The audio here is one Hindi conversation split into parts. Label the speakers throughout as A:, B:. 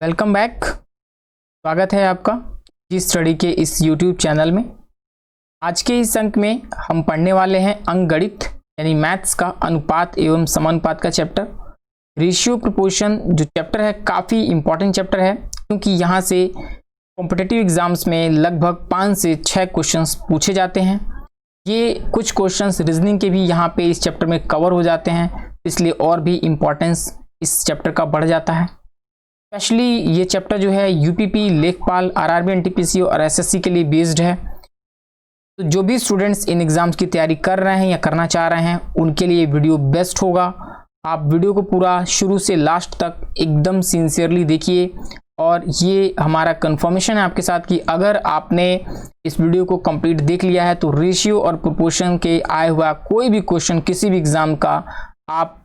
A: Welcome back. स्वागत है आपका जी स्टडी के इस यूट्यूब चैनल में। आज के इस अंक में हम पढ़ने वाले हैं अंकगणित यानी मैथ्स का अनुपात एवं समानुपात का चैप्टर। रेशियो प्रोपोर्शन जो चैप्टर है काफ़ी इंपॉर्टेंट चैप्टर है, क्योंकि यहाँ से कॉम्पिटिटिव एग्जाम्स में लगभग 5 से 6 क्वेश्चंस पूछे जाते हैं। ये कुछ क्वेश्चंस रीजनिंग के भी यहाँ पे इस चैप्टर में कवर हो जाते हैं, इसलिए और भी इम्पोर्टेंस इस चैप्टर का बढ़ जाता है। स्पेशली ये चैप्टर जो है यूपीपी, लेखपाल, आरआरबी, एनटीपीसी और एसएससी के लिए बेस्ड है। तो जो भी स्टूडेंट्स इन एग्जाम्स की तैयारी कर रहे हैं या करना चाह रहे हैं उनके लिए वीडियो बेस्ट होगा। आप वीडियो को पूरा शुरू से लास्ट तक एकदम सिंसियरली देखिए, और ये हमारा कंफर्मेशन है आपके साथ कि अगर आपने इस वीडियो को कंप्लीट देख लिया है तो रेशियो और प्रोपोर्शन के आए हुआ कोई भी क्वेश्चन किसी भी एग्जाम का आप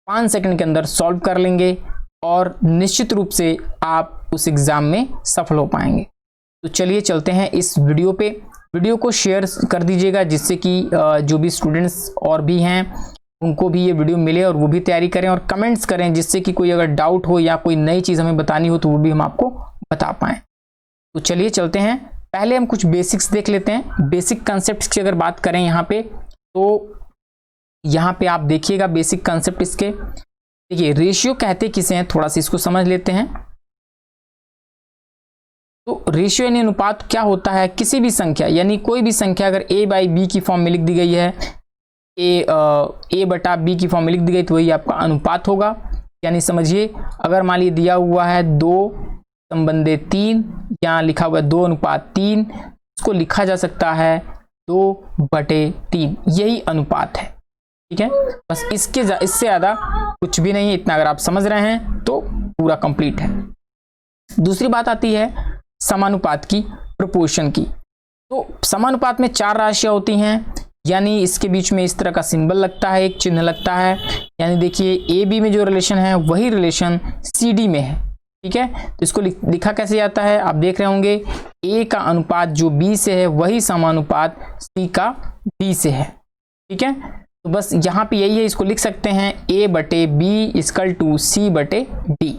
A: 5 सेकंड के अंदर सॉल्व कर लेंगे और निश्चित रूप से आप उस एग्जाम में सफल हो पाएंगे। तो चलिए चलते हैं इस वीडियो पे। वीडियो को शेयर कर दीजिएगा जिससे कि जो भी स्टूडेंट्स और भी हैं उनको भी ये वीडियो मिले और वो भी तैयारी करें, और कमेंट्स करें जिससे कि कोई अगर डाउट हो या कोई नई चीज़ हमें बतानी हो तो वो भी हम आपको बता पाएँ। तो चलिए चलते हैं। पहले हम कुछ बेसिक्स देख लेते हैं। बेसिक कंसेप्ट की अगर बात करें यहाँ पे, तो यहाँ पे आप देखिएगा बेसिक कंसेप्ट इसके। देखिए रेशियो कहते किसे हैं, थोड़ा सा इसको समझ लेते हैं। तो रेशियो यानी अनुपात क्या होता है? किसी भी संख्या यानी कोई भी संख्या अगर a बाई बी की फॉर्म में लिख दी गई है, a बटा बी की फॉर्म में लिख दी गई, तो वही आपका अनुपात होगा। यानी समझिए अगर मान लीजिए दिया हुआ है 2/3, यहाँ लिखा हुआ है 2:3, इसको लिखा जा सकता है 2/3, यही अनुपात है। ठीक है, बस इससे ज़्यादा कुछ भी नहीं है। इतना अगर आप समझ रहे हैं तो पूरा कंप्लीट है। दूसरी बात आती है समानुपात की, प्रोपोर्शन की। तो समानुपात में 4 राशियां होती हैं, यानी इसके बीच में इस तरह का सिंबल लगता है, एक चिन्ह लगता है। यानी देखिए ए बी में जो रिलेशन है वही रिलेशन सी डी में है। ठीक है, तो इसको लिखा कैसे जाता है आप देख रहे होंगे। ए का अनुपात जो बी से है वही समानुपात सी का डी से है। ठीक है, तो बस यहाँ पे यही है, इसको लिख सकते हैं a/b = c/d।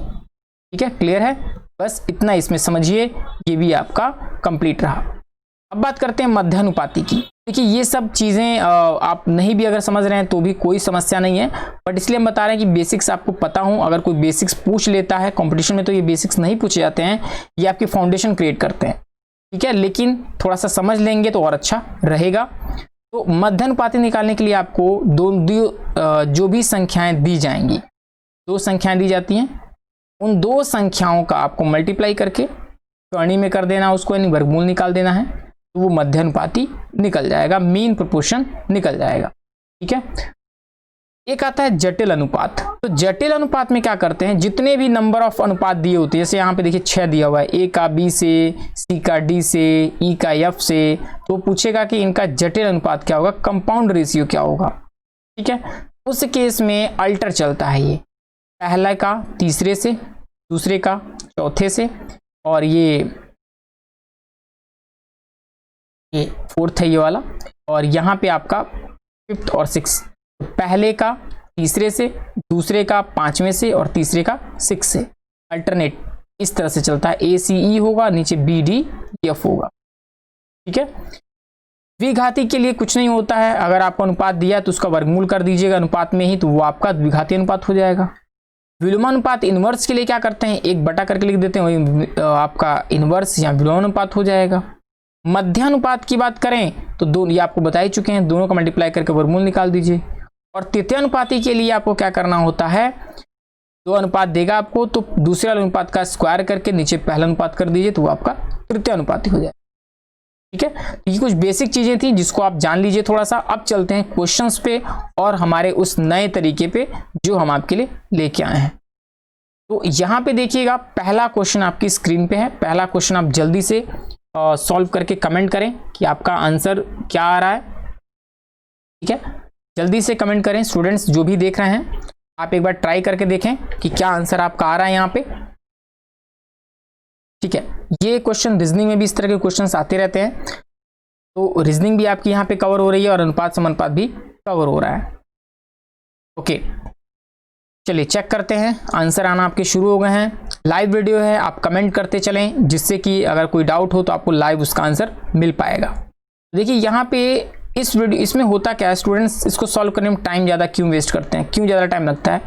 A: ठीक है, क्लियर है? बस इतना इसमें समझिए, ये भी आपका कंप्लीट रहा। अब बात करते हैं मध्यानुपाती की। देखिए ये सब चीज़ें आप नहीं भी अगर समझ रहे हैं तो भी कोई समस्या नहीं है, बट इसलिए हम बता रहे हैं कि बेसिक्स आपको पता हो। अगर कोई बेसिक्स पूछ लेता है कंपटीशन में तो ये बेसिक्स नहीं पूछे जाते हैं, ये आपकी फाउंडेशन क्रिएट करते हैं। ठीक है, लेकिन थोड़ा सा समझ लेंगे तो और अच्छा रहेगा। तो मध्यानुपाती निकालने के लिए आपको जो भी संख्याएं दी जाएंगी, 2 संख्याएं दी जाती हैं, उन 2 संख्याओं का आपको मल्टीप्लाई करके कर्णी में कर देना, उसको यानी वर्गमूल निकाल देना है, तो वो मध्यानुपाती निकल जाएगा, मीन प्रोपोर्शन निकल जाएगा। ठीक है, एक आता है जटिल अनुपात। तो जटिल अनुपात में क्या करते हैं, जितने भी नंबर ऑफ अनुपात दिए होते हैं, जैसे यहाँ पे देखिए 6 दिया हुआ है, ए का बी से, सी का डी से, ई का एफ से, तो पूछेगा कि इनका जटिल अनुपात क्या होगा, कंपाउंड रेशियो क्या होगा। ठीक है, उस केस में अल्टर चलता है, ये पहला का तीसरे से, दूसरे का चौथे से, और ये 4th है ये वाला, और यहाँ पे आपका 5th और 6th, पहले का तीसरे से, दूसरे का 5वें से, और तीसरे का 6 से। अल्टरनेट इस तरह से चलता है, ACE होगा, नीचे BDF होगा। ठीक है, द्विघाती के लिए कुछ नहीं होता है, अगर आपको अनुपात दिया तो उसका वर्गमूल कर दीजिएगा अनुपात में ही, तो वो आपका द्विघाती अनुपात हो जाएगा। विलोमानुपात इनवर्स के लिए क्या करते हैं, 1 करके लिख देते हैं, वही आपका इनवर्स या विलोमानुपात हो जाएगा। मध्यानुपात की बात करें तो ये आपको बता ही चुके हैं, दोनों का मल्टीप्लाई करके वर्गमूल निकाल दीजिए। और तृतीय अनुपाती के लिए आपको क्या करना होता है, 2 अनुपात देगा आपको, तो दूसरे वाले अनुपात का स्क्वायर करके नीचे पहला अनुपात कर दीजिए, तो वो आपका तृतीय अनुपाती हो जाए। ठीक है, तो ये कुछ बेसिक चीजें थी जिसको आप जान लीजिए थोड़ा सा। अब चलते हैं क्वेश्चंस पे और हमारे उस नए तरीके पे जो हम आपके लिए लेके आए हैं। तो यहाँ पे देखिएगा पहला क्वेश्चन आपकी स्क्रीन पे है। पहला क्वेश्चन आप जल्दी से सॉल्व करके कमेंट करें कि आपका आंसर क्या आ रहा है। ठीक है, जल्दी से कमेंट करें स्टूडेंट्स, जो भी देख रहे हैं आप एक बार ट्राई करके देखें कि क्या आंसर आपका आ रहा है यहाँ पे। ठीक है, ये क्वेश्चन रीजनिंग में भी इस तरह के क्वेश्चंस आते रहते हैं, तो रीजनिंग भी आपकी यहाँ पे कवर हो रही है और अनुपात समानुपात भी कवर हो रहा है। ओके, चलिए चेक करते हैं, आंसर आना आपके शुरू हो गए हैं। लाइव वीडियो है, आप कमेंट करते चलें, जिससे कि अगर कोई डाउट हो तो आपको लाइव उसका आंसर मिल पाएगा। देखिए यहाँ पे इस वीडियो इसमें होता क्या है, स्टूडेंट्स इसको सॉल्व करने में टाइम ज़्यादा क्यों वेस्ट करते हैं, क्यों ज़्यादा टाइम लगता है?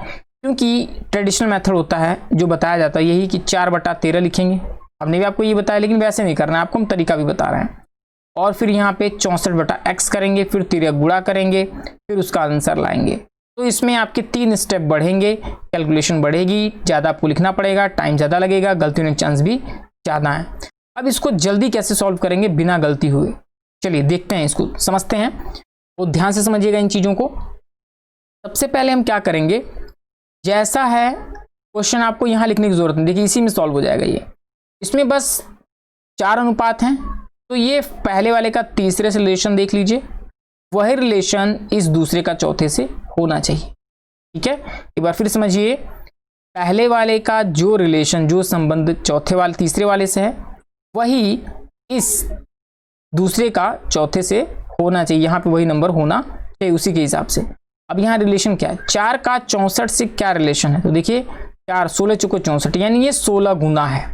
A: क्योंकि ट्रेडिशनल मेथड होता है जो बताया जाता है यही कि 4/13 लिखेंगे। हमने भी आपको ये बताया, लेकिन वैसे नहीं करना है, आपको हम तरीका भी बता रहे हैं। और फिर यहाँ पे 64/x करेंगे, फिर 13 गुणा करेंगे, फिर उसका आंसर लाएंगे। तो इसमें आपके 3 स्टेप बढ़ेंगे, कैलकुलेशन बढ़ेगी, ज़्यादा आपको लिखना पड़ेगा, टाइम ज़्यादा लगेगा, गलती होने के चांस भी ज़्यादा है। अब इसको जल्दी कैसे सॉल्व करेंगे बिना गलती हुए, चलिए देखते हैं, इसको समझते हैं। तो ध्यान से समझिएगा इन चीज़ों को। सबसे पहले हम क्या करेंगे, जैसा है क्वेश्चन आपको यहाँ लिखने की जरूरत नहीं, देखिए इसी में सॉल्व हो जाएगा ये। इसमें बस 4 अनुपात हैं, तो ये पहले वाले का तीसरे से रिलेशन देख लीजिए, वही रिलेशन इस दूसरे का चौथे से होना चाहिए। ठीक है, एक बार फिर समझिए, पहले वाले का जो रिलेशन, जो संबंध चौथे वाले तीसरे वाले से है, वही इस दूसरे का चौथे से होना चाहिए। यहाँ पे वही नंबर होना चाहिए उसी के हिसाब से। अब यहाँ रिलेशन क्या है, 4 का 64 से क्या रिलेशन है, तो देखिए 4 16 चौको 64, यानी ये 16 गुना है।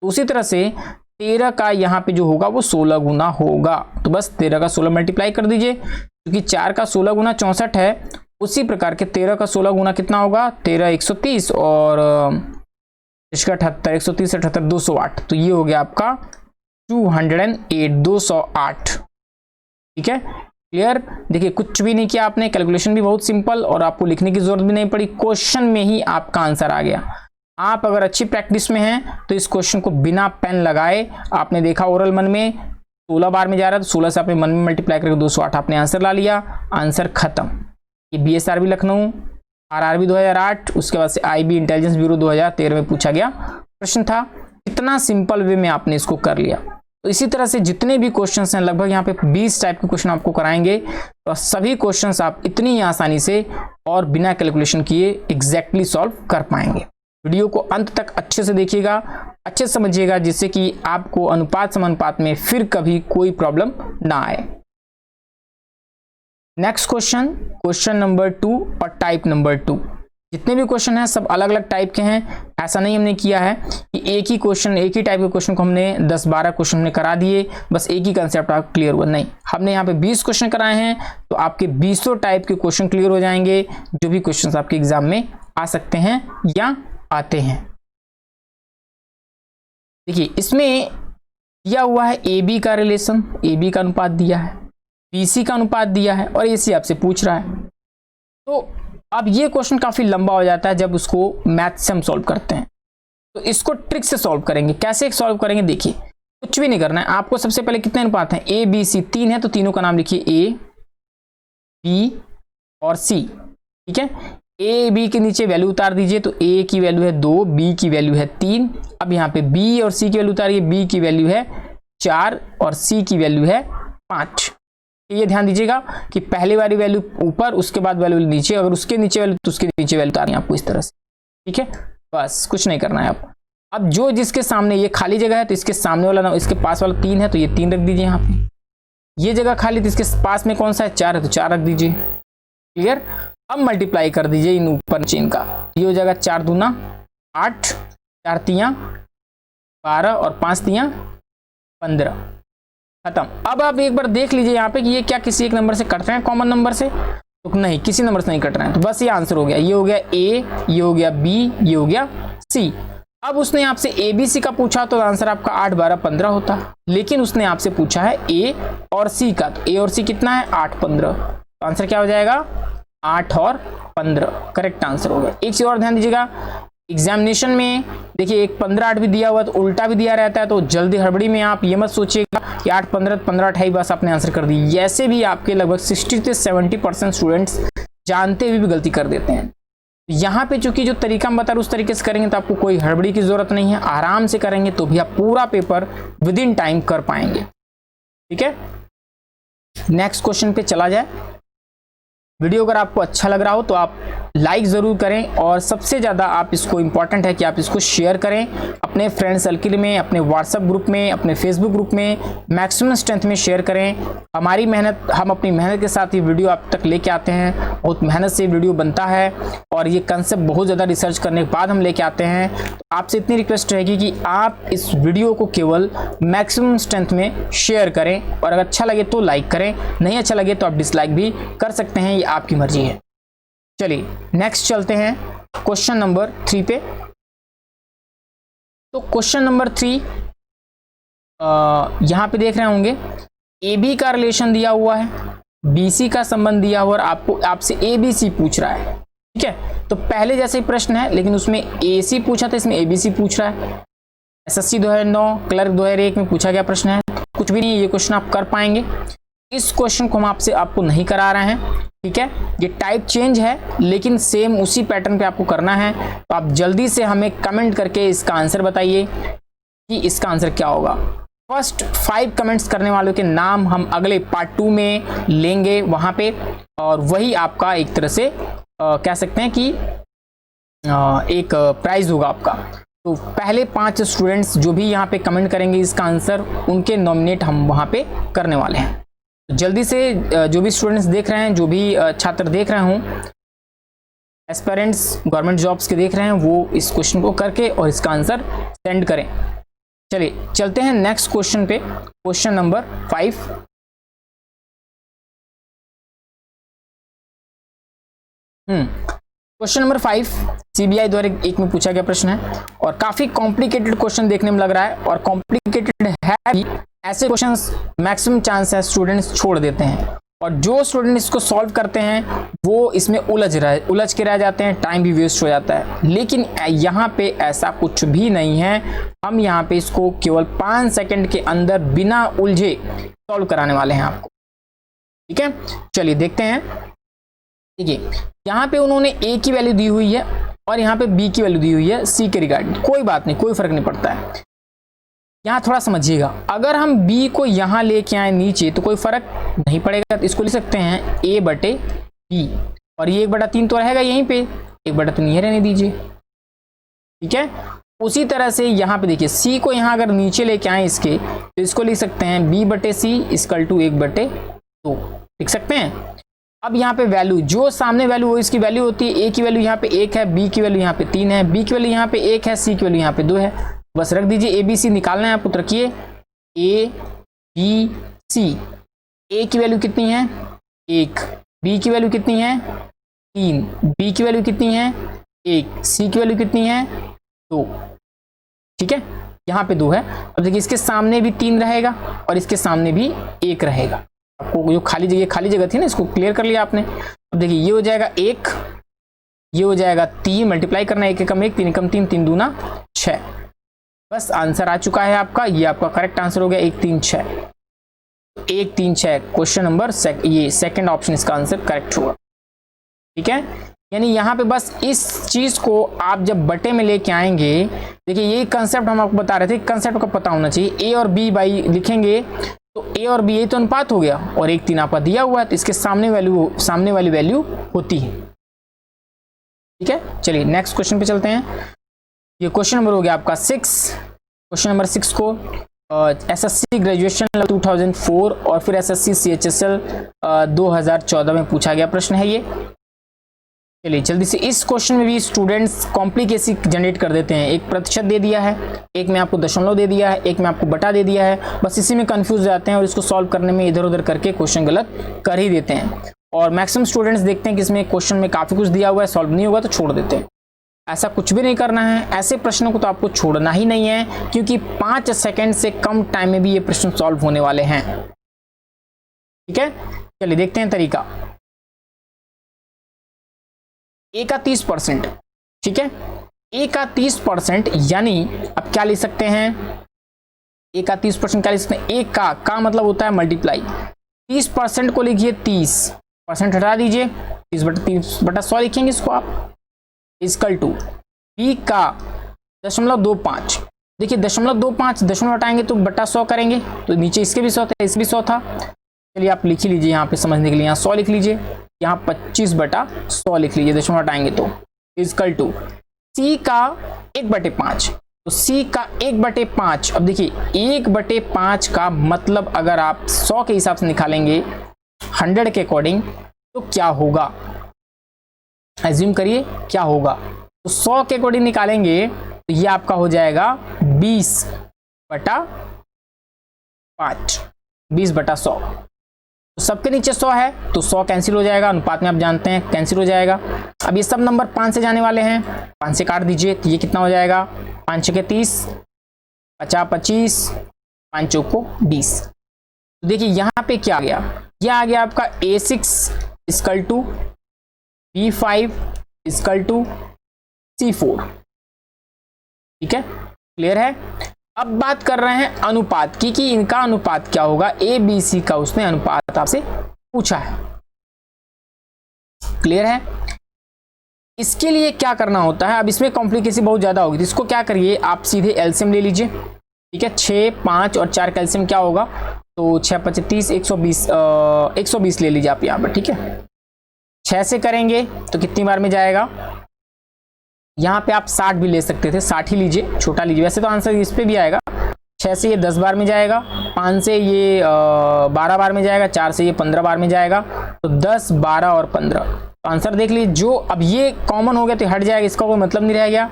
A: उसी तरह से 13 का यहाँ पे जो होगा वो 16 गुना होगा, तो बस 13 का 16 मल्टीप्लाई कर दीजिए, क्योंकि 4 का 16 गुना 64 है, उसी प्रकार के 13 का 16 गुना कितना होगा, 13 130 और इसका 78, 130 78 208, तो ये हो गया आपका 208 208। ठीक है, क्लियर। देखिए कुछ भी नहीं किया आपने, कैलकुलेशन भी बहुत सिंपल, और आपको लिखने की जरूरत भी नहीं पड़ी, क्वेश्चन में ही आपका आंसर आ गया। आप अगर अच्छी प्रैक्टिस में हैं तो इस क्वेश्चन को बिना पेन लगाए, आपने देखा ओरल मन में 16 बार में जा रहा है, तो 16 से आपने मन में मल्टीप्लाई करके 208 आपने आंसर ला लिया, आंसर खत्म। ये बीएसआरबी लखनऊ, आरआरबी 2008, उसके बाद से आईबी इंटेलिजेंस ब्यूरो 2013 में पूछा गया प्रश्न था। कितना सिंपल वे में आपने इसको कर लिया। तो इसी तरह से जितने भी क्वेश्चंस हैं, लगभग यहाँ पे 20 टाइप के क्वेश्चन आपको कराएंगे, तो सभी क्वेश्चंस आप इतनी आसानी से और बिना कैलकुलेशन किए एग्जैक्टली सॉल्व कर पाएंगे। वीडियो को अंत तक अच्छे से देखिएगा, अच्छे से समझिएगा, जिससे कि आपको अनुपात समानुपात में फिर कभी कोई प्रॉब्लम ना आए। नेक्स्ट क्वेश्चन, क्वेश्चन नंबर 2 और टाइप नंबर 2। जितने भी क्वेश्चन हैं सब अलग अलग टाइप के हैं। ऐसा नहीं हमने किया है कि एक ही क्वेश्चन, एक ही टाइप के क्वेश्चन को हमने 10-12 क्वेश्चन हमने करा दिए, बस एक ही कंसेप्ट आप क्लियर हुआ, नहीं। हमने यहाँ पे 20 क्वेश्चन कराए हैं, तो आपके 20 टाइप के क्वेश्चन क्लियर हो जाएंगे, जो भी क्वेश्चन आपके एग्जाम में आ सकते हैं या आते हैं। देखिए इसमें दिया हुआ है ए बी का रिलेशन, ए बी का अनुपात दिया है, बी सी का अनुपात दिया है, और ए सी आपसे पूछ रहा है। तो अब ये क्वेश्चन काफी लंबा हो जाता है जब उसको मैथ से हम सॉल्व करते हैं, तो इसको ट्रिक से सॉल्व करेंगे। कैसे सॉल्व करेंगे, देखिए कुछ भी नहीं करना है आपको। सबसे पहले कितने अनुपात हैं, ए बी सी 3 है, तो तीनों का नाम लिखिए ए बी और सी। ठीक है, ए बी के नीचे वैल्यू उतार दीजिए, तो ए की वैल्यू है 2, बी की वैल्यू है 3। अब यहाँ पे बी और सी की वैल्यू उतारिए, बी की वैल्यू है 4 और सी की वैल्यू है 5। ये ध्यान दीजिएगा कि पहले वाली वैल्यू ऊपर, उसके बाद वैल्यू नीचे, अगर उसके नीचे वैल्यू तो उसके नीचे वैल्यू उतारनी है आपको इस तरह से। ठीक है, बस कुछ नहीं करना है आपको। अब जो जिसके सामने ये खाली जगह है, तो इसके सामने वाला, इसके पास वाला 3 है, तो ये 3 रख दीजिए यहाँ पे। ये जगह खाली, तो इसके पास में कौन सा है, 4 है, तो 4 रख दीजिए। क्लियर। अब मल्टीप्लाई कर दीजिए इन ऊपर नीचे इनका, ये हो जाएगा 4 दूना 8, 4 तियां 12 और 5 तियां 15, खत्म। अब आप एक बार देख लीजिए यहाँ पे कि ये क्या किसी एक नंबर से कट रहे हैं, कॉमन नंबर से, तो नहीं, किसी नंबर से नहीं कट रहे हैं, तो बस ये आंसर हो गया। ये हो गया ए, ये हो गया बी, ये हो गया सी। अब उसने आपसे ए बी सी का पूछा तो आंसर आपका 8 12 15 होता, लेकिन उसने आपसे पूछा है ए और सी का, तो ए और सी कितना है, 8 15, तो आंसर क्या हो जाएगा, 8 और 15, करेक्ट आंसर हो गया। एक चीज और ध्यान दीजिएगा, एग्जामिनेशन में देखिए एक 15 8 भी दिया हुआ है, तो उल्टा भी दिया रहता है, तो जल्दी हड़बड़ी में आप ये मत सोचिएगा कि 8 15 15 28 बस आपने आंसर कर दी। ऐसे भी आपके लगभग 60 से 70% स्टूडेंट्स जानते हुए भी गलती कर देते हैं। यहाँ पे चूंकि जो तरीका हम बता रहे उस तरीके से करेंगे तो आपको कोई हड़बड़ी की जरूरत नहीं है, आराम से करेंगे तो भी आप पूरा पेपर विद इन टाइम कर पाएंगे। ठीक है, नेक्स्ट क्वेश्चन पे चला जाए। वीडियो अगर आपको अच्छा लग रहा हो तो आप लाइक ज़रूर करें और सबसे ज़्यादा आप इसको इम्पॉर्टेंट है कि आप इसको शेयर करें अपने फ्रेंड सर्किल में, अपने व्हाट्सएप ग्रुप में, अपने फेसबुक ग्रुप में, मैक्सिमम स्ट्रेंथ में शेयर करें। हमारी मेहनत, हम अपनी मेहनत के साथ ये वीडियो आप तक लेके आते हैं, बहुत मेहनत से वीडियो बनता है और ये कंसेप्ट बहुत ज़्यादा रिसर्च करने के बाद हम लेके आते हैं। तो आपसे इतनी रिक्वेस्ट रहेगी कि आप इस वीडियो को केवल मैक्सिमम स्ट्रेंथ में शेयर करें और अगर अच्छा लगे तो लाइक करें, नहीं अच्छा लगे तो आप डिसलाइक भी कर सकते हैं, ये आपकी मर्जी है। चलिए नेक्स्ट चलते हैं क्वेश्चन नंबर 3 पे। तो क्वेश्चन नंबर 3 यहां पे देख रहे होंगे ए बी का रिलेशन दिया हुआ है, बी सी का संबंध दिया हुआ और आपसे ए बी सी पूछ रहा है। ठीक है, तो पहले जैसे ही प्रश्न है लेकिन उसमें ए सी पूछा था, इसमें ए बी सी पूछ रहा है। एसएससी 2009 क्लर्क 2001 में पूछा गया प्रश्न है, कुछ भी नहीं, ये क्वेश्चन आप कर पाएंगे। इस क्वेश्चन को हम आपको नहीं करा रहे हैं। ठीक है, ये टाइप चेंज है लेकिन सेम उसी पैटर्न पे आपको करना है। तो आप जल्दी से हमें कमेंट करके इसका आंसर बताइए कि इसका आंसर क्या होगा। फर्स्ट 5 कमेंट्स करने वालों के नाम हम अगले पार्ट 2 में लेंगे वहां पे, और वही आपका एक तरह से कह सकते हैं कि एक प्राइज होगा आपका। तो पहले 5 स्टूडेंट्स जो भी यहाँ पे कमेंट करेंगे इसका आंसर, उनके नॉमिनेट हम वहां पे करने वाले हैं। जल्दी से जो भी स्टूडेंट्स देख रहे हैं, जो भी छात्र देख रहे हों, एस्पिरेंट्स गवर्नमेंट जॉब्स के देख रहे हैं, वो इस क्वेश्चन को करके और इसका आंसर सेंड करें। चलिए चलते हैं नेक्स्ट क्वेश्चन पे, question number 5। Question number 5 CBI 2001 में पूछा गया प्रश्न है और काफी कॉम्प्लिकेटेड क्वेश्चन देखने में लग रहा है, और कॉम्प्लिकेटेड है भी। ऐसे क्वेश्चंस मैक्सिमम चांस है स्टूडेंट्स छोड़ देते हैं, और जो स्टूडेंट इसको सॉल्व करते हैं वो इसमें उलझ के रह जाते हैं, टाइम भी वेस्ट हो जाता है। लेकिन यहाँ पे ऐसा कुछ भी नहीं है, हम यहाँ पे इसको केवल 5 सेकंड के अंदर बिना उलझे सॉल्व कराने वाले हैं आपको। ठीक है, चलिए देखते हैं। देखिए यहाँ पे उन्होंने ए की वैल्यू दी हुई है और यहाँ पे बी की वैल्यू दी हुई है सी के रिगार्डिंग। कोई बात नहीं, कोई फर्क नहीं पड़ता है। यहाँ थोड़ा समझिएगा, अगर हम b को यहाँ लेके आए नीचे तो कोई फर्क नहीं पड़ेगा, तो इसको लिख सकते हैं a बटे b, और ये 1/3 तो रहेगा यहीं पे, 1/3 ये रहने दीजिए। ठीक है, उसी तरह से यहाँ पे देखिए c को यहाँ अगर नीचे लेके आए इसके, तो इसको लिख सकते हैं b बटे c इक्वल टू 1/2 लिख सकते हैं। अब यहाँ पे वैल्यू, जो सामने वैल्यू हो इसकी वैल्यू होती है। a की वैल्यू यहाँ पे 1 है, b की वैल्यू यहाँ पे 3 है, b की वैल्यू यहाँ पे 1 है, c की वैल्यू यहाँ पे 2 है। बस रख दीजिए, ए बी सी निकालना है आपको, तो रखिए ए बी सी। ए की वैल्यू कितनी है 1, बी की वैल्यू कितनी है 3, बी की वैल्यू कितनी है 1, सी की वैल्यू कितनी है 2। ठीक है, यहाँ पे 2 है। अब देखिए इसके सामने भी 3 रहेगा और इसके सामने भी 1 रहेगा। आपको जो खाली जगह थी ना, इसको क्लियर कर लिया आपने। अब देखिए ये हो जाएगा 1, ये हो जाएगा 3, मल्टीप्लाई करना 1 एकम 1, 3 एकम 3, 3 दूना 6। बस आंसर आ चुका है आपका, ये आपका करेक्ट आंसर हो गया 1 3 6। 1 3 6 क्वेश्चन नंबर ये सेकंड ऑप्शन इसका आंसर करेक्ट होगा। ठीक है, यानी यहाँ पे बस इस चीज को आप जब बटे में लेके आएंगे, देखिए ये कंसेप्ट हम आपको बता रहे थे, कंसेप्ट को पता होना चाहिए। ए और बी बाई लिखेंगे तो ए और बी, ये तो अनुपात हो गया और 1 3 आपका दिया हुआ है, तो इसके सामने वाली वैल्यू होती है। ठीक है, चलिए नेक्स्ट क्वेश्चन पे चलते हैं। ये क्वेश्चन नंबर हो गया आपका 6। क्वेश्चन नंबर 6 को एसएससी ग्रेजुएशन 2004 और फिर एसएससी सीएचएसएल 2014 में पूछा गया प्रश्न है ये। चलिए जल्दी से, इस क्वेश्चन में भी स्टूडेंट्स कॉम्प्लिकेसी जनरेट कर देते हैं। एक प्रतिशत दे दिया है, एक में आपको दशमलव दे दिया है, एक में आपको बटा दे दिया है, बस इसी में कंफ्यूज हो जाते हैं और इसको सॉल्व करने में इधर उधर करके क्वेश्चन गलत कर ही देते हैं। और मैक्सिमम स्टूडेंट्स देखते हैं कि इसमें क्वेश्चन में काफी कुछ दिया हुआ है, सॉल्व नहीं होगा तो छोड़ देते हैं। ऐसा कुछ भी नहीं करना है, ऐसे प्रश्नों को तो आपको छोड़ना ही नहीं है, क्योंकि 5 सेकंड से कम टाइम में भी ये प्रश्न सॉल्व होने वाले हैं। ठीक है, चलिए देखते हैं तरीका। ए का 30%, ठीक है, ए का 30% यानी अब क्या लिख सकते हैं, ए का 30% क्या लिख सकते हैं, ए का मतलब होता है मल्टीप्लाई। 30% को लिखिए 30%, हटा दीजिए 30/100 लिखेंगे इसको आप, इक्वल टू बी का 0.25। देखिए 0.25 दशमलव हटाएंगे तो बटा 100 करेंगे, तो नीचे इसके भी 100 था, इसके भी 100 था, चलिए आप लिख ही लीजिए यहाँ पे समझने के लिए, यहाँ 100 लिख लीजिए, यहाँ 25/100 लिख लीजिए, दशमलव हटाएंगे तो इजकल टू C का 1/5। तो C का 1/5, अब देखिए 1/5 का मतलब अगर आप 100 के हिसाब से निकालेंगे 100 के अकॉर्डिंग तो क्या होगा, एज्यूम करिए क्या होगा। तो 100 के अकॉर्डिंग निकालेंगे तो ये आपका हो जाएगा 20/5, 20/100। तो सबके नीचे 100 है तो 100 कैंसिल हो जाएगा, अनुपात में आप जानते हैं कैंसिल हो जाएगा। अब ये सब नंबर 5 से जाने वाले हैं, 5 से काट दीजिए तो ये कितना हो जाएगा, 5 के 30, 50 25, 5 चौको 20। तो देखिए यहाँ पे क्या आ गया, ये आ गया आपका A6 equal to B5 equal to C4। ठीक है, क्लियर है। अब बात कर रहे हैं अनुपात की कि इनका अनुपात क्या होगा, ABC का उसने अनुपात आपसे पूछा है। क्लियर है। इसके लिए क्या करना होता है, अब इसमें कॉम्प्लिकेशन बहुत ज्यादा होगी, तो इसको क्या करिए आप सीधे एलसीएम ले लीजिए। ठीक है, 6, 5 और 4 का एलसीएम क्या होगा, तो 6 5 30 120 ले लीजिए आप यहाँ पर। ठीक है, 6 से करेंगे तो कितनी बार में जाएगा, यहाँ पे आप 60 भी ले सकते थे, 60 ही लीजिए, छोटा लीजिए, वैसे तो आंसर इस पे भी आएगा। 6 से ये 10 बार में जाएगा, 5 से ये 12 बार में जाएगा, 4 से ये 15 बार में जाएगा, तो 10 12 और 15। तो आंसर देख लीजिए, जो अब ये कॉमन हो गया तो हट जाएगा, इसका कोई मतलब नहीं रह गया।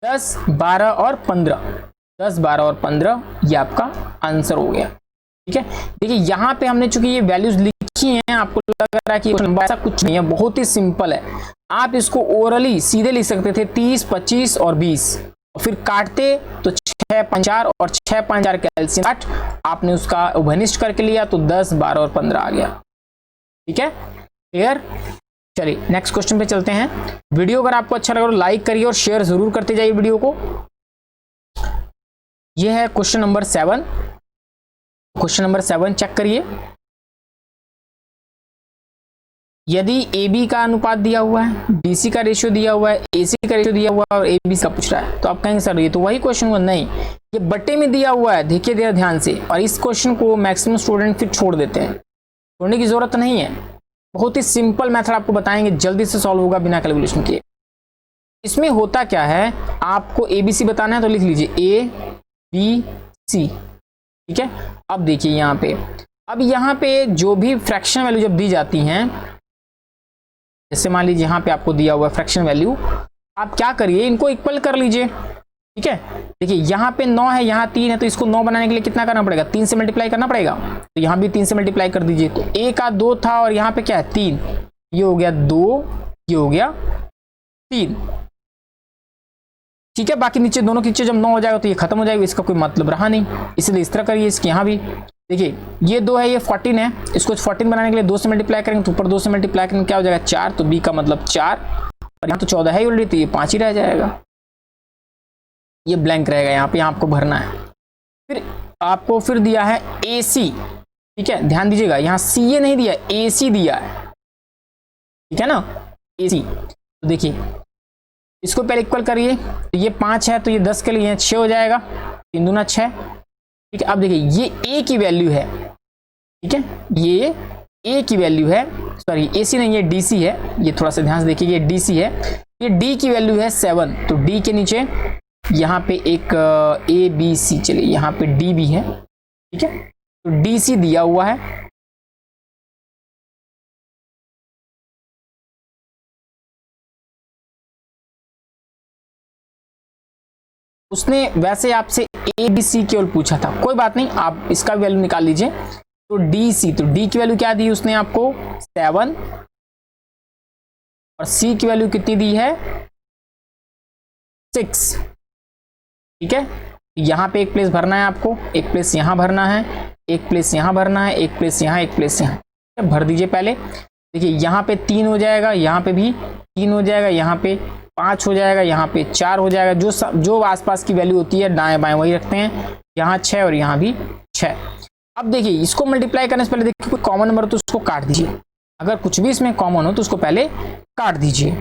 A: 10 12 और 15, 10 12 और 15 ये आपका आंसर हो गया। ठीक है, देखिए यहाँ पे हमने चूंकि ये वैल्यूज लिखी हैं, आपको लग रहा है कि ऐसा कुछ नहीं है, बहुत ही सिंपल है। आप इसको ओरली सीधे लिख सकते थे 30 25 और 20, और फिर काटते तो 6 5 4 और 6 5 4 कैल्शियम 8, आपने उसका उभयनिष्ठ करके लिया तो 10 12 और 15 आ गया। ठीक है, क्लियर। चलिए नेक्स्ट क्वेश्चन पे चलते हैं। वीडियो अगर आपको अच्छा लगा तो लाइक करिए और शेयर जरूर करते जाइए वीडियो को। यह है question number 7। Question number 7 check करिए। यदि AB का अनुपात दिया हुआ है, BC का रेशियो दिया हुआ है, AC का रेशियो दिया हुआ है और ABC का पूछ रहा है, तो आप कहेंगे सर ये तो वही क्वेश्चन हुआ। नहीं, ये बट्टे में दिया हुआ है, देखिए जरा ध्यान से, और इस क्वेश्चन को मैक्सिमम स्टूडेंट फिर छोड़ देते हैं, छोड़ने की जरूरत नहीं है। बहुत ही सिंपल मेथड आपको बताएंगे, जल्दी से सॉल्व होगा बिना कैलकुलेशन किए। इसमें होता क्या है, आपको ABC बताना है तो लिख लीजिए ABC। ठीक है, अब देखिए यहाँ पे, अब यहाँ पे जो भी फ्रैक्शन वैल्यू जब दी जाती हैं, जैसे मान लीजिए यहाँ पे आपको दिया हुआ है फ्रैक्शन वैल्यू, आप क्या करिए इनको इक्वल कर लीजिए। ठीक है, देखिए यहाँ पे 9 है, यहाँ 3 है, तो इसको 9 बनाने के लिए कितना करना पड़ेगा, 3 से मल्टीप्लाई करना पड़ेगा। तो यहाँ भी 3 से मल्टीप्लाई कर दीजिए, तो A का 2 था और यहाँ पे क्या है 3, ये हो गया 2, ये हो गया 3। ठीक है, बाकी नीचे दोनों के नीचे जब 9 हो जाएगा तो ये खत्म हो जाएगा, इसका कोई मतलब रहा नहीं, इसलिए इस तरह करिए। इसके यहाँ भी देखिए ये 2 है, ये 14 है, इसको 14 बनाने के लिए 2 से मल्टीप्लाई करेंगे तो ऊपर 2 से मल्टीप्लाई करेंगे क्या हो जाएगा 4, तो B का मतलब 4, और यहाँ तो 14 है ऑलरेडी, तो ये 5 ही रह जाएगा, ये ब्लैंक रहेगा यहाँ पे, यहाँ आपको भरना है। फिर आपको फिर दिया है AC। ठीक है, ध्यान दीजिएगा, यहाँ CA नहीं दिया, AC दिया है। ठीक है ना, AC। तो देखिए इसको पहले इक्वल करिए, तो ये 5 है तो ये 10 के लिए 6 हो जाएगा, 3 दूना 6। ठीक है, अब देखिए ये A की वैल्यू है। ठीक है, ये A की वैल्यू है, सॉरी AC नहीं, ये DC है, ये थोड़ा सा ध्यान से देखिए, ये DC है, ये D की वैल्यू है 7, तो D के नीचे यहाँ पे एक ABC, चलिए यहाँ पे D भी है। ठीक है, तो DC दिया हुआ है। उसने वैसे आपसे ABC केवल पूछा था, कोई बात नहीं, आप इसका वैल्यू निकाल लीजिए। तो DC, तो D की वैल्यू क्या दी उसने आपको 7, और C की वैल्यू कितनी दी है 6। ठीक है, यहाँ पे एक प्लेस भरना है आपको, एक प्लेस यहाँ भरना है, एक प्लेस यहाँ भरना है, एक प्लेस यहाँ, एक प्लेस यहाँ, भर दीजिए पहले। देखिए यहाँ पे 3 हो जाएगा, यहाँ पे भी 3 हो जाएगा, यहाँ पे 5 हो जाएगा, यहाँ पे 4 हो जाएगा, जो आसपास की वैल्यू होती है दाएं बाएं वही रखते हैं, यहाँ 6 और यहाँ भी 6। अब देखिए इसको मल्टीप्लाई करने से पहले देखिए कोई कॉमन नंबर तो उसको काट दीजिए, अगर कुछ भी इसमें कॉमन हो तो उसको पहले काट दीजिए।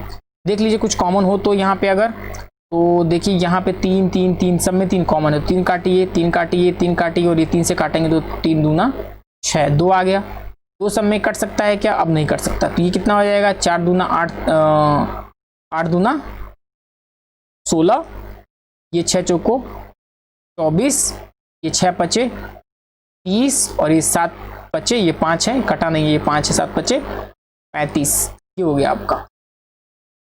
A: देख लीजिए कुछ कॉमन हो तो यहाँ पे अगर, तो देखिए यहाँ पे 3 3 3 सब में 3 कॉमन है, 3 काटिए 3 काटिए 3 काटिए, और ये 3 से काटेंगे तो 3 दूना 6, 2 आ गया। दो सब में कट सकता है क्या? अब नहीं कट सकता। तो ये कितना हो जाएगा? 4 दूना 8, 8 दूना 16, ये 6 चौको 24, ये 6 पचे 30 और ये 7 पचे, ये 5 है, कटा नहीं है, ये 5 है, 7 पचे 35। ये हो गया आपका।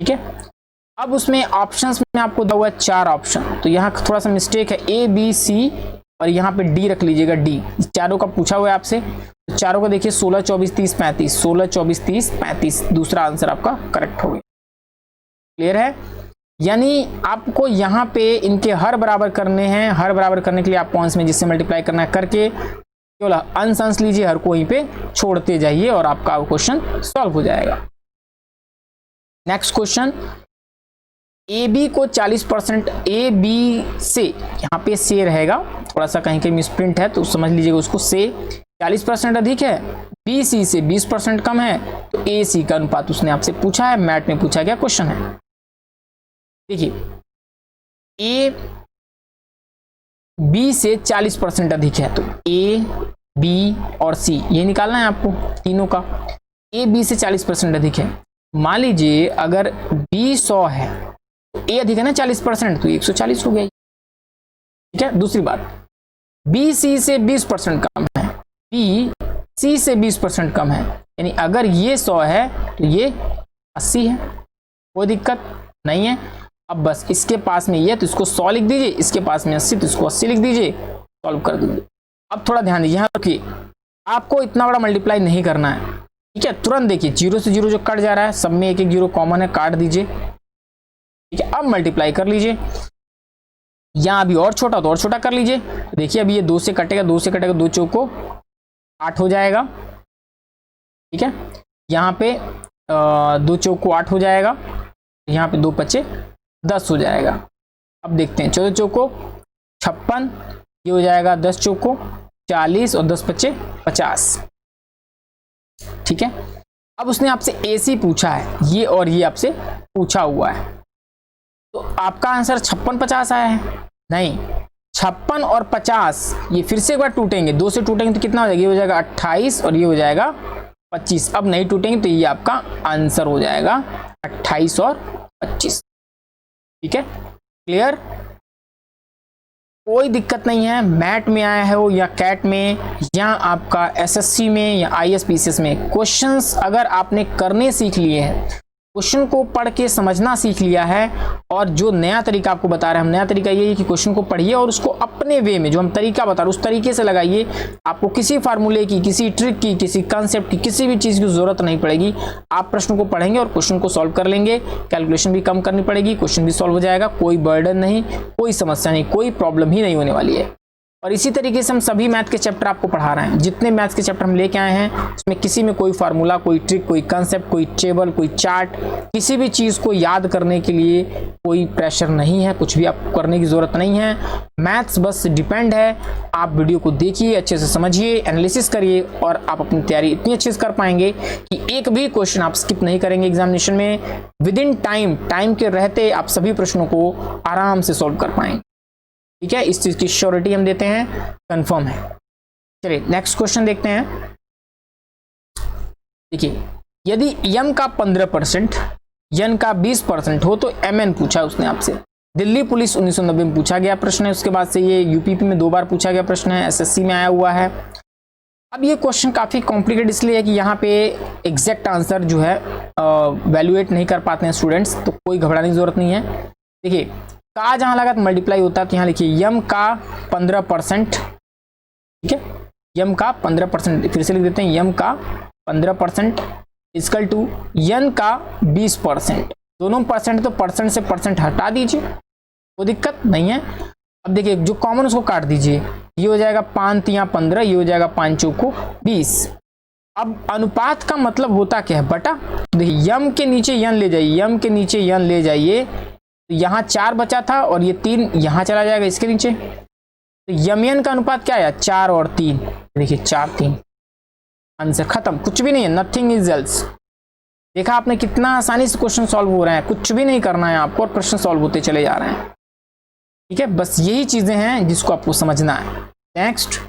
A: ठीक है, अब उसमें ऑप्शंस में आपको दिया हुआ है 4 ऑप्शन, तो यहाँ थोड़ा सा मिस्टेक है, ए बी सी और यहाँ पे डी रख लीजिएगा, डी। चारों का पूछा हुआ है आपसे, तो चारों का देखिए 16, 24, 30, 35, 16, 24, 30, 35, दूसरा आंसर आपका करेक्ट हो गया। क्लियर है? यानी आपको यहाँ पे इनके हर बराबर करने हैं, हर बराबर करने के लिए आपको अंश में जिससे मल्टीप्लाई करना है करके केवल अंश लीजिए, हर को वहीं पे छोड़ते जाइए और आपका क्वेश्चन सॉल्व हो जाएगा। नेक्स्ट क्वेश्चन, ए बी को 40%, ए बी से, यहाँ पे से रहेगा, थोड़ा सा कहीं कहीं मिसप्रिंट है तो समझ लीजिएगा उसको, से 40% अधिक है, बी सी से 20% कम है, तो ए सी का अनुपात उसने आपसे पूछा है, मैथ में पूछा गया क्वेश्चन है। देखिए, ए बी से 40% अधिक है, तो ए बी और सी ये निकालना है आपको तीनों का। ए बी से 40% अधिक है, मान लीजिए अगर बी 100 है तो ए अधिक है ना 40%, तो 140 हो गया। ठीक है, दूसरी बात, बी सी से 20% कम है, बी सी से 20% कम है, यानी अगर ये 100 है तो ये 80 है, कोई दिक्कत नहीं है। अब बस इसके पास में ये तो इसको 100 लिख दीजिए, इसके पास में 80 तो इसको 80 लिख दीजिए, सॉल्व कर दीजिए। अब थोड़ा ध्यान दीजिए, यहाँ रखिए, आपको इतना बड़ा मल्टीप्लाई नहीं करना है। ठीक है, तुरंत देखिए 0 से 0 जो कट जा रहा है, सब में एक एक 0 कॉमन है, काट दीजिए। ठीक है, अब मल्टीप्लाई कर लीजिए, यहाँ अभी और छोटा तो और छोटा कर लीजिए। देखिए अभी ये 2 से कटेगा, 2 से कटेगा, 2 चौको 8 हो जाएगा। ठीक है, यहाँ पे 2 चौको 8 हो जाएगा, यहाँ पे 2 पचे 10 हो जाएगा। अब देखते हैं 14 चौको 56, ये हो जाएगा 10 चौको 40 और 10 पचे 50। ठीक है, अब उसने आपसे एसी पूछा है, ये और ये आपसे पूछा हुआ है, तो आपका आंसर 56, 50 आया है? नहीं, 56 और 50 ये फिर से एक बार टूटेंगे, 2 से टूटेंगे तो कितना हो जाएगा? ये हो जाएगा 28 और ये हो जाएगा 25। अब नहीं टूटेंगे तो ये आपका आंसर हो जाएगा 28 और 25। ठीक है, क्लियर? कोई दिक्कत नहीं है, मैट में आया है हो या कैट में या आपका एसएससी में या आईएएस में, क्वेश्चंस अगर आपने करने सीख लिए हैं, क्वेश्चन को पढ़ के समझना सीख लिया है, और जो नया तरीका आपको बता रहे हैं हम, नया तरीका ये है कि क्वेश्चन को पढ़िए और उसको अपने वे में, जो हम तरीका बता रहे हैं उस तरीके से लगाइए। आपको किसी फार्मूले की, किसी ट्रिक की, किसी कंसेप्ट की, किसी भी चीज़ की जरूरत नहीं पड़ेगी। आप प्रश्न को पढ़ेंगे और क्वेश्चन को सॉल्व कर लेंगे, कैलकुलेशन भी कम करनी पड़ेगी, क्वेश्चन भी सॉल्व हो जाएगा, कोई बर्डन नहीं, कोई समस्या नहीं, कोई प्रॉब्लम ही नहीं होने वाली है। और इसी तरीके से हम सभी मैथ के चैप्टर आपको पढ़ा रहे हैं, जितने मैथ्स के चैप्टर हम लेके आए हैं उसमें किसी में कोई फार्मूला, कोई ट्रिक, कोई कंसेप्ट, कोई टेबल, कोई चार्ट, किसी भी चीज़ को याद करने के लिए कोई प्रेशर नहीं है, कुछ भी आपको करने की ज़रूरत नहीं है। मैथ्स बस डिपेंड है, आप वीडियो को देखिए, अच्छे से समझिए, एनालिसिस करिए और आप अपनी तैयारी इतनी अच्छे से कर पाएंगे कि एक भी क्वेश्चन आप स्किप नहीं करेंगे एग्जामिनेशन में। विद इन टाइम के रहते आप सभी प्रश्नों को आराम से सॉल्व कर पाएंगे। ठीक है, इस चीज की श्योरिटी हम देते हैं, कंफर्म है। चलिए नेक्स्ट क्वेश्चन देखते हैं। देखिए, यदि यम का 15%, यन का 20% हो तो mn पूछा उसने आपसे। दिल्ली पुलिस 1990 में पूछा गया प्रश्न है, उसके बाद से ये यूपीपी में 2 बार पूछा गया प्रश्न है, एसएससी में आया हुआ है। अब ये क्वेश्चन काफी कॉम्प्लिकेटेड इसलिए है कि यहाँ पे एग्जैक्ट आंसर जो है वैल्यूएट नहीं कर पाते हैं स्टूडेंट्स, तो कोई घबराने की जरूरत नहीं है। देखिए, का जहां लगा तो मल्टीप्लाई होता है, तो यहाँ लिखिए यम का 15%। ठीक है, यम का 15%, फिर से लिख देते हैं, यम का 15% इक्वल टू यन का 20%। दोनों परसेंट तो परसेंट से परसेंट हटा दीजिए, कोई दिक्कत नहीं है। अब देखिए जो कॉमन उसको काट दीजिए, ये हो जाएगा 5 तिया 15, ये हो जाएगा 5 चौको 20। अब अनुपात का मतलब होता क्या है? बटा। देखिए यम के नीचे यन ले जाइए, यम के नीचे यन ले जाइए, तो यहाँ 4 बचा था और ये 3 यहाँ चला जाएगा इसके नीचे, तो यमयन का अनुपात क्या है? 4 और 3। देखिए 4 3, आंसर खत्म, कुछ भी नहीं है, नथिंग इज एल्स। देखा आपने कितना आसानी से क्वेश्चन सॉल्व हो रहे हैं, कुछ भी नहीं करना है आपको और प्रश्न सॉल्व होते चले जा रहे हैं। ठीक है, बस यही चीजें हैं जिसको आपको समझना है। नेक्स्ट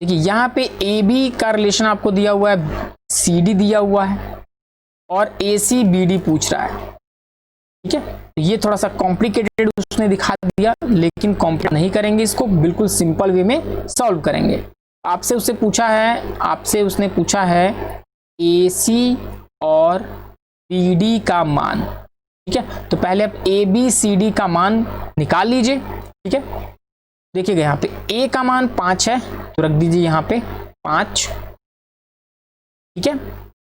A: देखिए यहाँ पे ए बी का रिलेशन आपको दिया हुआ है, सी डी दिया हुआ है और ए सी बी डी पूछ रहा है। ठीक है, ये थोड़ा सा कॉम्प्लिकेटेड उसने दिखा दिया, लेकिन कॉम्प्लिकेट नहीं करेंगे, इसको बिल्कुल सिंपल वे में सॉल्व करेंगे। आपसे उसने पूछा है ए सी और बी डी का मान। ठीक है, तो पहले आप ए बी सी डी का मान निकाल लीजिए। ठीक है, देखिएगा यहाँ पे ए का मान 5 है तो रख दीजिए यहाँ पे 5। ठीक है,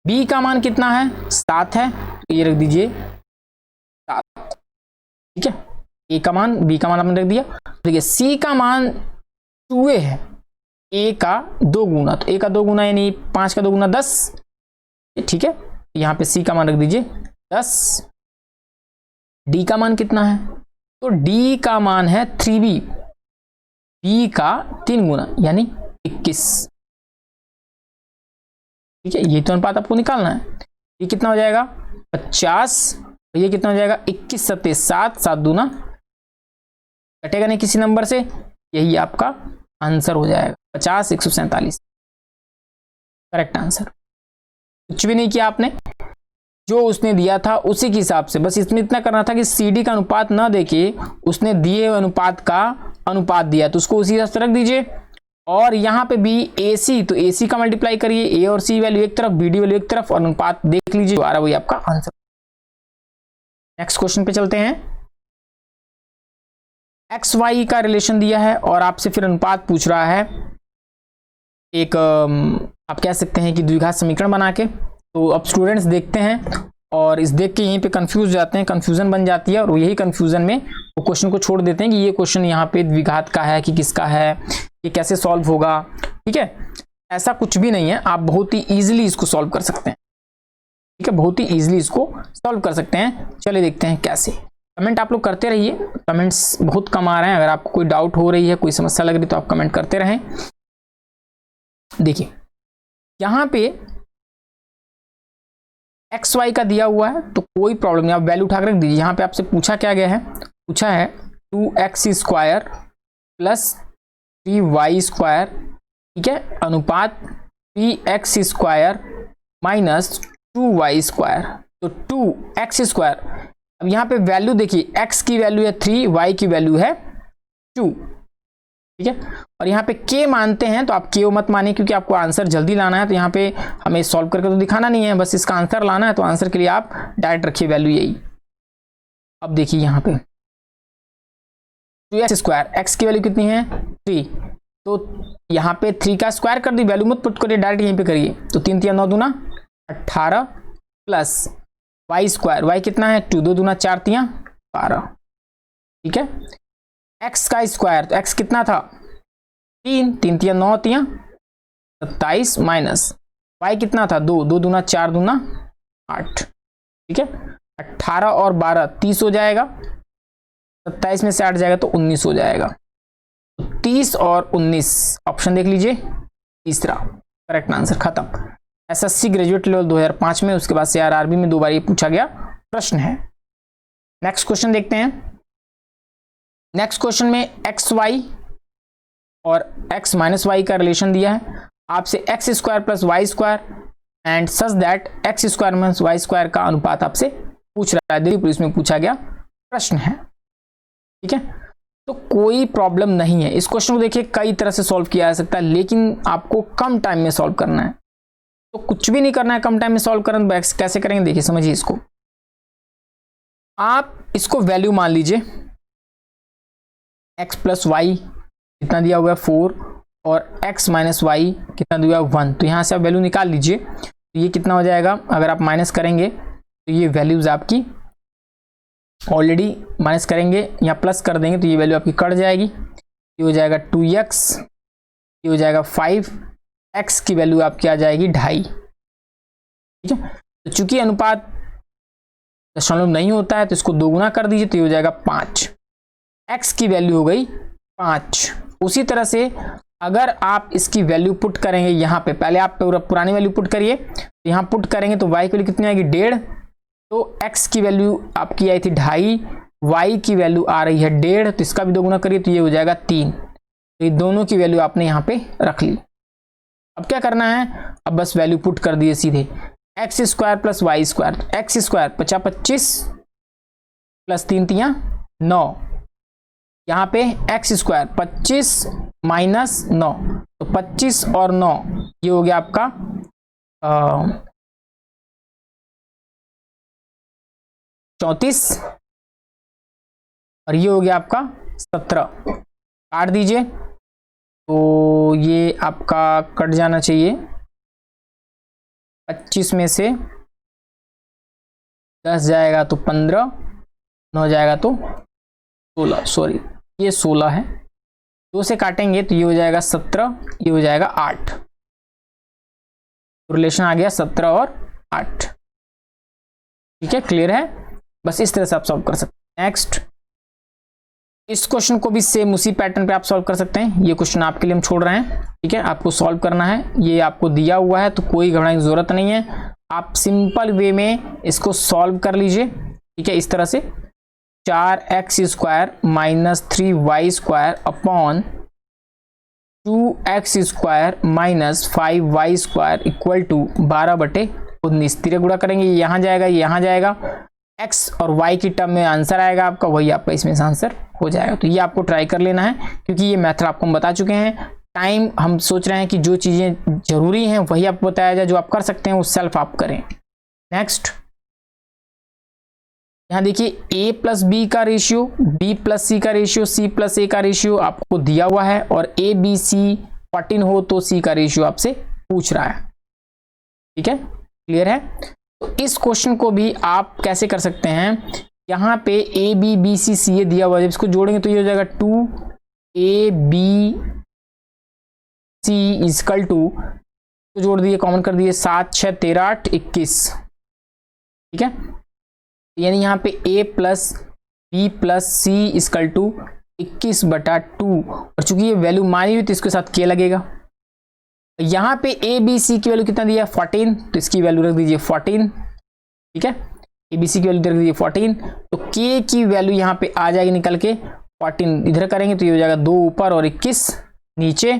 A: बी का मान कितना है, 7 है तो ये रख दीजिए 7। ठीक है, ए का मान, बी का मान आपने रख दिया। देखिए सी का मान 2 है, ए का 2 गुना, तो ए का 2 गुना यानी 5 का 2 गुना 10। ठीक है, यहाँ पे सी का मान रख दीजिए 10। डी का मान कितना है, तो डी का मान है 3b, बी का 3 गुना यानी 21। ठीक है, ये तो अनुपात आपको निकालना है। ये कितना हो जाएगा 50, ये कितना हो जाएगा 21 सत्ते 7, 7 दूना कटेगा नहीं किसी नंबर से, यही आपका आंसर हो जाएगा 50 147 करेक्ट आंसर। कुछ भी नहीं किया आपने, जो उसने दिया था उसी के हिसाब से, बस इसमें इतना करना था कि CD का अनुपात ना देके उसने दिए हुए अनुपात का अनुपात दिया तो उसको उसी हिसाब से रख दीजिए। और यहाँ पे भी AC, तो AC का मल्टीप्लाई करिए, A और C वैल्यू एक तरफ, BD वैल्यू एक तरफ और अनुपात देख लीजिए, जो आ रहा वही आपका आंसर। नेक्स्ट क्वेश्चन पे चलते हैं। XY का रिलेशन दिया है और आपसे फिर अनुपात पूछ रहा है, एक आप कह सकते हैं कि द्विघात समीकरण बना के। तो अब स्टूडेंट्स देखते हैं और इस देख के यहीं पे कंफ्यूज जाते हैं, कंफ्यूजन बन जाती है और यही कंफ्यूजन में वो क्वेश्चन को छोड़ देते हैं कि ये क्वेश्चन यहाँ पे द्विघात का है कि किसका है, ये कैसे सॉल्व होगा। ठीक है, ऐसा कुछ भी नहीं है, आप बहुत ही ईजिली इसको सॉल्व कर सकते हैं। ठीक है, बहुत ही ईजिली इसको सॉल्व कर सकते हैं। चलिए देखते हैं कैसे। कमेंट आप लोग करते रहिए, कमेंट्स बहुत कम आ रहे हैं। अगर आपको कोई डाउट हो रही है, कोई समस्या लग रही है तो आप कमेंट करते रहें। देखिए यहाँ पे XY का दिया हुआ है तो कोई प्रॉब्लम नहीं, आप वैल्यू उठा कर रख दीजिए। यहाँ पे आपसे पूछा क्या गया है, पूछा है 2x² प्लस 3y²। ठीक है, अनुपात 3x² माइनस 2y², तो 2x²। अब यहाँ पे वैल्यू देखिए, x की वैल्यू है 3, y की वैल्यू है 2। ठीक है, और यहाँ पे k मानते हैं तो आप k मत मानिए, क्योंकि आपको आंसर जल्दी लाना है। तो यहाँ पे हमें सॉल्व करके तो दिखाना नहीं है, बस इसका आंसर लाना है। तो आंसर के लिए आप डायरेक्ट रखिए वैल्यू यही। अब देखिए यहाँ पे 2x², x की वैल्यू कितनी है 3, तो यहाँ पे 3 का स्क्वायर कर दी, वैल्यू मत पुट करिए, डायरेक्ट यहीं पे करिए। तो 3 3 9 दूना 18 प्लस y², y कितना है 2, 2 दूना 4 3 12। ठीक है, x का स्क्वायर, तो x कितना था 3, 3 3 9 3 27 माइनस y कितना था 2, 2 दूना 4 दूना 8। ठीक है, 18 और 12 30 हो जाएगा, 27 में से 8 जाएगा तो 19 हो जाएगा। तो 30 और 19 ऑप्शन देख लीजिए, तीसरा करेक्ट आंसर। खत्म। SSC ग्रेजुएट लेवल 2005 में, उसके बाद से RRB में 2 बार ये पूछा गया प्रश्न है। नेक्स्ट क्वेश्चन देखते हैं। नेक्स्ट क्वेश्चन में XY और x माइनस वाई का रिलेशन दिया है। आपसे x² plus y² and such that x² minus y² का अनुपात आपसे पूछ रहा है, दिल्ली पुलिस में पूछा गया प्रश्न है। ठीक है, तो कोई प्रॉब्लम नहीं है। इस क्वेश्चन को देखिए कई तरह से सॉल्व किया जा सकता है, लेकिन आपको कम टाइम में सॉल्व करना है। तो कुछ भी नहीं करना है, कम टाइम में सॉल्व करना। कैसे करेंगे देखिए, समझिए इसको। आप इसको वैल्यू मान लीजिए, x प्लस वाई कितना दिया हुआ है 4 और x माइनस वाई कितना दिया हुआ है 1। तो यहाँ से आप वैल्यू निकाल लीजिए। तो ये कितना हो जाएगा, अगर आप माइनस करेंगे तो ये वैल्यूज आपकी ऑलरेडी माइनस करेंगे या प्लस कर देंगे तो ये वैल्यू आपकी कट जाएगी। ये हो जाएगा 2x, ये हो जाएगा 5, x की वैल्यू आपकी आ जाएगी 2.5। ठीक है, तो चूंकि अनुपात दशमलव नहीं होता है तो इसको 2 गुना कर दीजिए तो ये हो जाएगा 5, x की वैल्यू हो गई 5। उसी तरह से अगर आप इसकी वैल्यू पुट करेंगे यहाँ पे, पहले आप पुरानी वैल्यू पुट करिए, तो यहाँ पुट करेंगे तो y की वैल्यू कितनी आएगी 1.5, तो x की वैल्यू आपकी आई थी 2.5, y की वैल्यू आ रही है 1.5, तो इसका भी 2 गुना करिए तो ये हो जाएगा 3। तो ये दोनों की वैल्यू आपने यहाँ पे रख ली। अब क्या करना है, अब बस वैल्यू पुट कर दिए सीधे, x square plus y square, x square 50 plus 3 तियां 9, यहाँ पे एक्स स्क्वायर 25 माइनस 9, तो 25 और 9 ये हो गया आपका 34 और ये हो गया आपका 17, काट दीजिए तो ये आपका कट जाना चाहिए, 25 में से 10 जाएगा तो 15, 9 जाएगा तो 16, सॉरी ये 16 है, 2 से काटेंगे तो ये हो जाएगा 17, ये हो जाएगा 8, रिलेशन आ गया 17 और 8। ठीक है, क्लियर है, बस इस तरह से आप सॉल्व कर सकते हैं। नेक्स्ट, इस क्वेश्चन को भी सेम उसी पैटर्न पे आप सॉल्व कर सकते हैं, ये क्वेश्चन आपके लिए हम छोड़ रहे हैं। ठीक है, आपको सॉल्व करना है, ये आपको दिया हुआ है तो कोई घबराने की जरूरत नहीं है, आप सिंपल वे में इसको सॉल्व कर लीजिए। ठीक है, इस तरह से 4x square minus 3y square upon 2x square minus 5y square equal to 12/19, तिरे गुणा करेंगे, ये यहाँ जाएगा, ये यहाँ जाएगा, x और y की टर्म में आंसर आएगा आपका, वही आपका इसमें से आंसर हो जाएगा। तो ये आपको ट्राई कर लेना है, क्योंकि ये मेथड आपको हम बता चुके हैं। टाइम हम सोच रहे हैं कि जो चीज़ें जरूरी हैं वही आपको बताया जाए, जो आप कर सकते हैं वो सेल्फ आप करें। नेक्स्ट, यहाँ देखिए a प्लस बी का रेशियो, b प्लस सी का रेशियो, c प्लस a का रेशियो आपको दिया हुआ है, और a b c 14 हो तो c का रेशियो आपसे पूछ रहा है। ठीक है, क्लियर है। तो इस क्वेश्चन को भी आप कैसे कर सकते हैं, यहाँ पे a b b c c a दिया हुआ है, जब इसको जोड़ेंगे तो ये हो जाएगा 2a b c equal to, तो जोड़ दिए, कॉमन कर दिए, 7 6 13 8 21। ठीक है, यानी यहाँ पे a plus B plus C equal to 21/2, और चूंकि ये वैल्यू मानी हुई तो इसके साथ k लगेगा। यहाँ पे a b c की वैल्यू कितना दिया, 14, तो इसकी वैल्यू रख दीजिए 14। ठीक है, a b c की वैल्यू रख दीजिए 14, तो k की वैल्यू यहाँ पे आ जाएगी निकल के 14, इधर करेंगे तो ये हो जाएगा 2 ऊपर और 21 नीचे,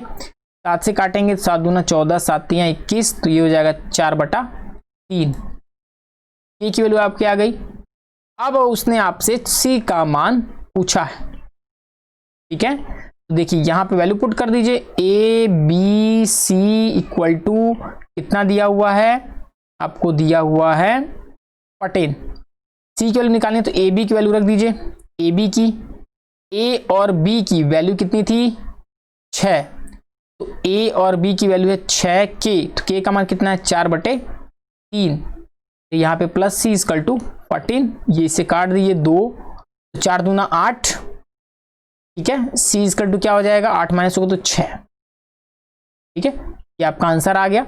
A: 7 से काटेंगे तो 7 दूना 14, 7 तियां 21, तो ये हो जाएगा 4/3। k की वैल्यू आपकी आ गई। अब उसने आपसे c का मान पूछा है। ठीक है, तो देखिए यहाँ पे वैल्यू पुट कर दीजिए, a b c equal to कितना दिया हुआ है, आपको दिया हुआ है 14। c की वैल्यू निकालनी तो a b की वैल्यू रख दीजिए, a b की, a और b की वैल्यू कितनी थी 6, तो a और b की वैल्यू है 6k, तो k का मान कितना है 4/3, तो यहाँ पे प्लस सी इक्वल टू 14, ये इसे काट दिए 2, 4 दूना 8। ठीक है, c इक्वल टू क्या हो जाएगा, 8 माइनस होगा तो 6। ठीक है, ये आपका आंसर आ गया।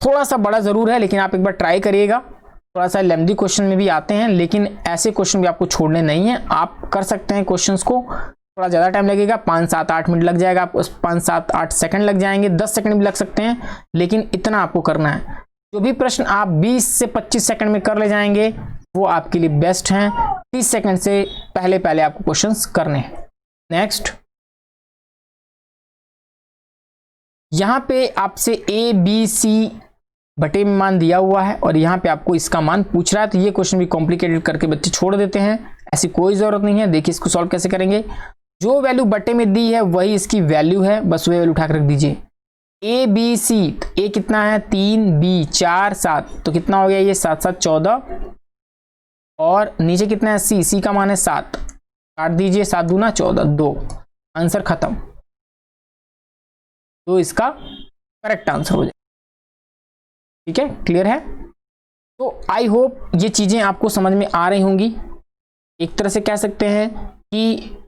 A: थोड़ा सा बड़ा जरूर है, लेकिन आप एक बार ट्राई करिएगा, थोड़ा सा लेंथी क्वेश्चन में भी आते हैं, लेकिन ऐसे क्वेश्चन भी आपको छोड़ने नहीं है, आप कर सकते हैं क्वेश्चंस को। थोड़ा ज़्यादा टाइम लगेगा, 5 7 8 मिनट लग जाएगा आपको, 5 7 8 सेकंड लग जाएंगे, 10 सेकंड भी लग सकते हैं, लेकिन इतना आपको करना है। जो भी प्रश्न आप 20 से 25 सेकंड में कर ले जाएंगे वो आपके लिए बेस्ट हैं, 30 सेकंड से पहले पहले आपको क्वेश्चंस करने हैं। नेक्स्ट, यहाँ पे आपसे a b c बटे में मान दिया हुआ है, और यहाँ पे आपको इसका मान पूछ रहा है, तो ये क्वेश्चन भी कॉम्प्लिकेटेड करके बच्चे छोड़ देते हैं, ऐसी कोई जरूरत नहीं है। देखिए इसको सॉल्व कैसे करेंगे, जो वैल्यू बटे में दी है वही इसकी वैल्यू है, बस वही वैल्यू उठा कर रख दीजिए। a b c, a कितना है 3, b 4 7, तो कितना हो गया ये 7 7 14, और नीचे कितना है c, c का मान है 7, काट दीजिए, 7 दूना 14, 2, आंसर खत्म। तो इसका करेक्ट आंसर हो जाए। ठीक है, क्लियर है। तो आई होप ये चीजें आपको समझ में आ रही होंगी। एक तरह से कह सकते हैं कि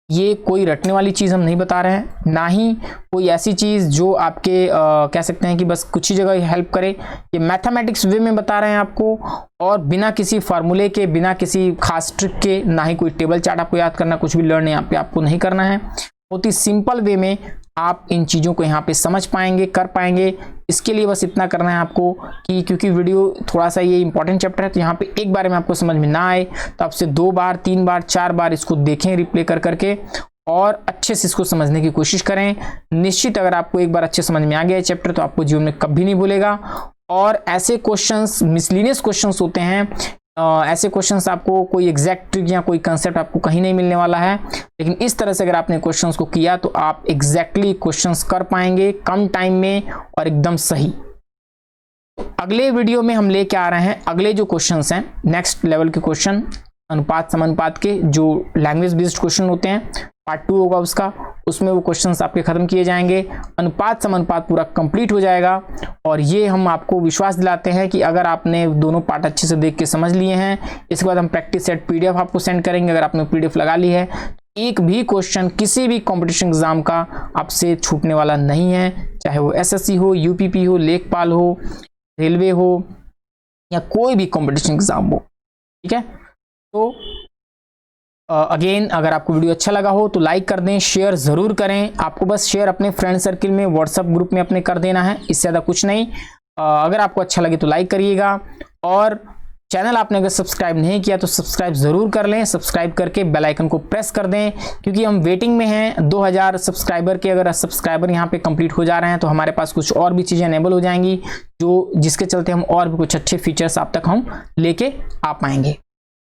A: ये कोई रटने वाली चीज़ हम नहीं बता रहे हैं, ना ही कोई ऐसी चीज़ जो आपके कह सकते हैं कि बस कुछ ही जगह हेल्प करे। ये मैथमेटिक्स वे में बता रहे हैं आपको, और बिना किसी फार्मूले के, बिना किसी खास ट्रिक के, ना ही कोई टेबल चार्ट आपको याद करना, कुछ भी लर्न यहाँ पे आपको नहीं करना है। बहुत ही सिंपल वे में आप इन चीज़ों को यहाँ पे समझ पाएंगे, कर पाएंगे। इसके लिए बस इतना करना है आपको कि क्योंकि वीडियो थोड़ा सा ये इंपॉर्टेंट चैप्टर है, तो यहाँ पे एक बार में आपको समझ में ना आए तो आपसे 2 बार 3 बार 4 बार इसको देखें रिप्ले कर करके, और अच्छे से इसको समझने की कोशिश करें। निश्चित अगर आपको एक बार अच्छे समझ में आ गया है चैप्टर तो आपको जीवन में कभी नहीं भूलेगा। और ऐसे क्वेश्चंस मिसलीनियस क्वेश्चंस होते हैं, ऐसे क्वेश्चंस आपको कोई एग्जैक्ट या कोई कंसेप्ट आपको कहीं नहीं मिलने वाला है, लेकिन इस तरह से अगर आपने क्वेश्चंस को किया तो आप एग्जैक्टली क्वेश्चंस कर पाएंगे कम टाइम में और एकदम सही। अगले वीडियो में हम लेके आ रहे हैं अगले जो क्वेश्चंस हैं, नेक्स्ट लेवल के क्वेश्चन, अनुपात समानुपात के जो लैंग्वेज बेस्ड क्वेश्चन होते हैं, पार्ट 2 होगा उसका, उसमें वो क्वेश्चंस आपके खत्म किए जाएंगे, अनुपात समानुपात पूरा कंप्लीट हो जाएगा। और ये हम आपको विश्वास दिलाते हैं कि अगर आपने दोनों पार्ट अच्छे से देख के समझ लिए हैं, इसके बाद हम प्रैक्टिस सेट पीडीएफ आपको सेंड करेंगे। अगर आपने पीडीएफ लगा ली है, एक भी क्वेश्चन किसी भी कॉम्पिटिशन एग्जाम का आपसे छूटने वाला नहीं है, चाहे वो एसएससी हो, यूपीपी हो, लेखपाल हो, रेलवे हो या कोई भी कॉम्पिटिशन एग्जाम हो। ठीक है, तो अगेन अगर आपको वीडियो अच्छा लगा हो तो लाइक कर दें, शेयर ज़रूर करें। आपको बस शेयर अपने फ्रेंड सर्किल में, व्हाट्सएप ग्रुप में अपने कर देना है, इससे ज़्यादा कुछ नहीं। अगर आपको अच्छा लगे तो लाइक करिएगा, और चैनल आपने अगर सब्सक्राइब नहीं किया तो सब्सक्राइब ज़रूर कर लें। सब्सक्राइब करके बेल आइकन को प्रेस कर दें, क्योंकि हम वेटिंग में हैं 2000 सब्सक्राइबर के। अगर सब्सक्राइबर यहाँ पे कंप्लीट हो जा रहे हैं तो हमारे पास कुछ और भी चीज़ें अनेबल हो जाएंगी, जो जिसके चलते हम और भी कुछ अच्छे फीचर्स आप तक हम लेके आ पाएंगे।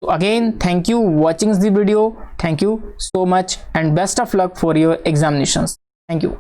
A: So again, thank you watching the video. Thank you so much and best of luck for your examinations. Thank you.